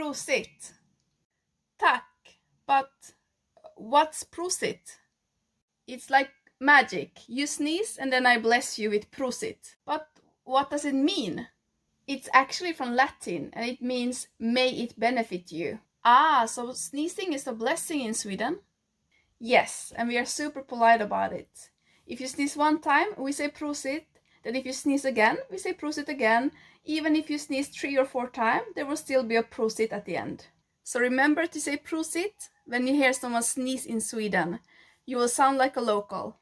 Prosit. Tack. But what's Prosit? It's like magic. You sneeze and then I bless you with Prosit. But what does it mean? It's actually from Latin and it means may it benefit you. Ah, so sneezing is a blessing in Sweden? Yes, and we are super polite about it. If you sneeze one time, we say Prosit. Then if you sneeze again, we say Prosit again. Even if you sneeze 3 or 4 times, there will still be a Prosit at the end. So remember to say Prosit when you hear someone sneeze in Sweden. You will sound like a local.